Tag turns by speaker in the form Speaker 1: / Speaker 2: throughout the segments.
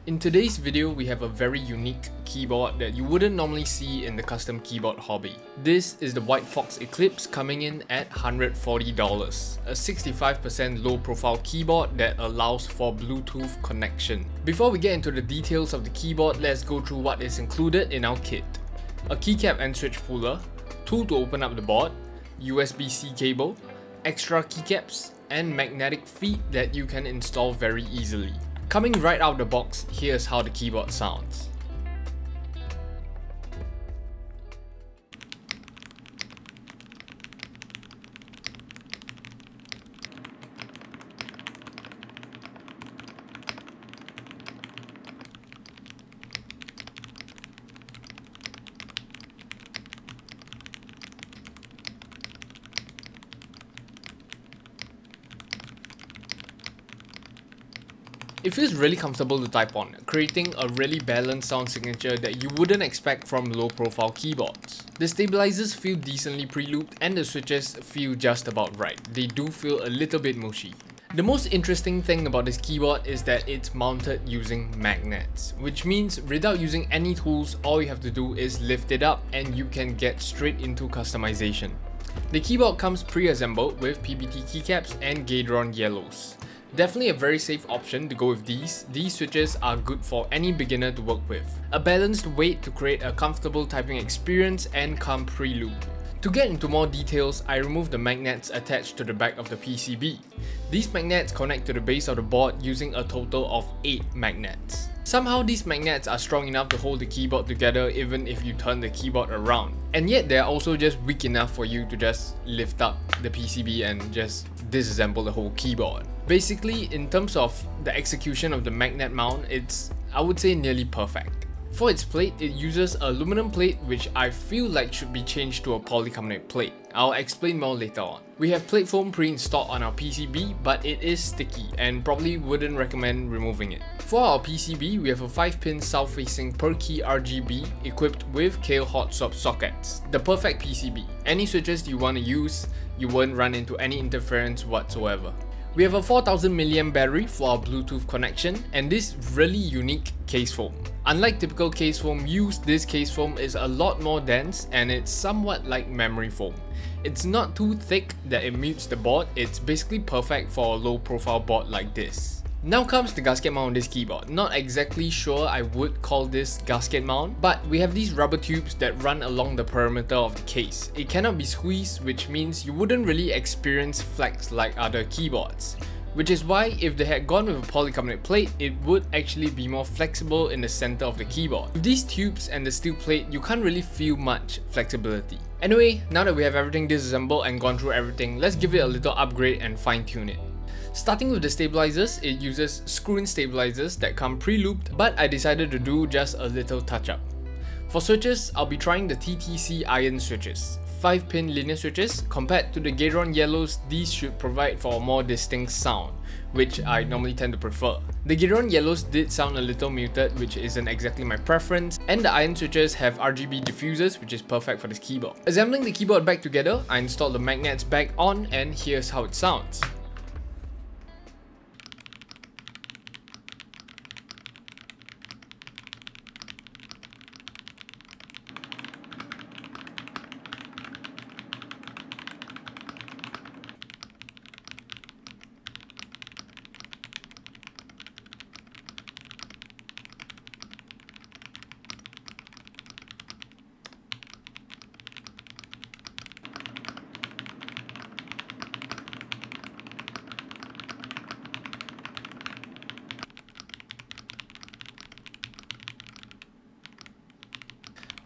Speaker 1: In today's video, we have a very unique keyboard that you wouldn't normally see in the custom keyboard hobby. This is the White Fox Eclipse coming in at $140, a 65% low profile keyboard that allows for Bluetooth connection. Before we get into the details of the keyboard, let's go through what is included in our kit. A keycap and switch puller, tool to open up the board, USB-C cable, extra keycaps, and magnetic feet that you can install very easily. Coming right out of the box, here's how the keyboard sounds. It feels really comfortable to type on, creating a really balanced sound signature that you wouldn't expect from low-profile keyboards. The stabilizers feel decently pre-looped and the switches feel just about right. They do feel a little bit mushy. The most interesting thing about this keyboard is that it's mounted using magnets, which means without using any tools, all you have to do is lift it up and you can get straight into customization. The keyboard comes pre-assembled with PBT keycaps and Gadron yellows. Definitely a very safe option to go with these. These switches are good for any beginner to work with. A balanced weight to create a comfortable typing experience and come pre-looped. To get into more details, I removed the magnets attached to the back of the PCB. These magnets connect to the base of the board using a total of 8 magnets. Somehow these magnets are strong enough to hold the keyboard together even if you turn the keyboard around. And yet they are also just weak enough for you to just lift up the PCB and just disassemble the whole keyboard. Basically, in terms of the execution of the magnet mount, it's, I would say, nearly perfect. For its plate, it uses an aluminum plate which I feel like should be changed to a polycarbonate plate. I'll explain more later on. We have plate foam pre-installed on our PCB, but it is sticky and probably wouldn't recommend removing it. For our PCB, we have a 5-pin south-facing per key RGB equipped with Kailh hot swap sockets. The perfect PCB. Any switches you want to use, you won't run into any interference whatsoever. We have a 4000 mAh battery for our Bluetooth connection and this really unique case foam. Unlike typical case foam used, this case foam is a lot more dense and it's somewhat like memory foam. It's not too thick that it mutes the board, it's basically perfect for a low profile board like this. Now comes the gasket mount on this keyboard. Not exactly sure I would call this gasket mount, but we have these rubber tubes that run along the perimeter of the case. It cannot be squeezed, which means you wouldn't really experience flex like other keyboards. Which is why if they had gone with a polycarbonate plate, it would actually be more flexible in the center of the keyboard. With these tubes and the steel plate, you can't really feel much flexibility. Anyway, now that we have everything disassembled and gone through everything, let's give it a little upgrade and fine tune it. Starting with the stabilizers, it uses screw-in stabilizers that come pre-looped, but I decided to do just a little touch-up. For switches, I'll be trying the TTC iron switches. 5-pin linear switches. Compared to the Gadron yellows, these should provide for a more distinct sound, which I normally tend to prefer. The Gadron yellows did sound a little muted, which isn't exactly my preference, and the iron switches have RGB diffusers, which is perfect for this keyboard. Assembling the keyboard back together, I installed the magnets back on and here's how it sounds.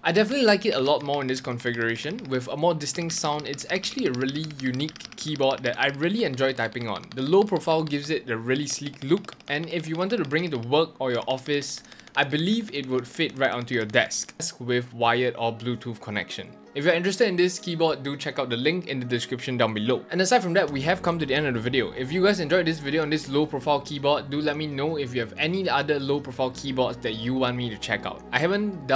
Speaker 1: I definitely like it a lot more in this configuration. With a more distinct sound, it's actually a really unique keyboard that I really enjoy typing on. The low profile gives it a really sleek look, and if you wanted to bring it to work or your office, I believe it would fit right onto your desk with wired or Bluetooth connection. If you're interested in this keyboard, do check out the link in the description down below. And aside from that, we have come to the end of the video. If you guys enjoyed this video on this low profile keyboard, do let me know if you have any other low profile keyboards that you want me to check out. I haven't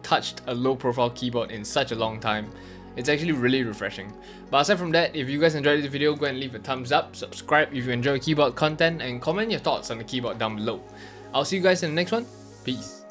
Speaker 1: touched a low profile keyboard in such a long time. It's actually really refreshing. But aside from that, if you guys enjoyed this video, go and leave a thumbs up, subscribe if you enjoy keyboard content, and comment your thoughts on the keyboard down below. I'll see you guys in the next one. Peace.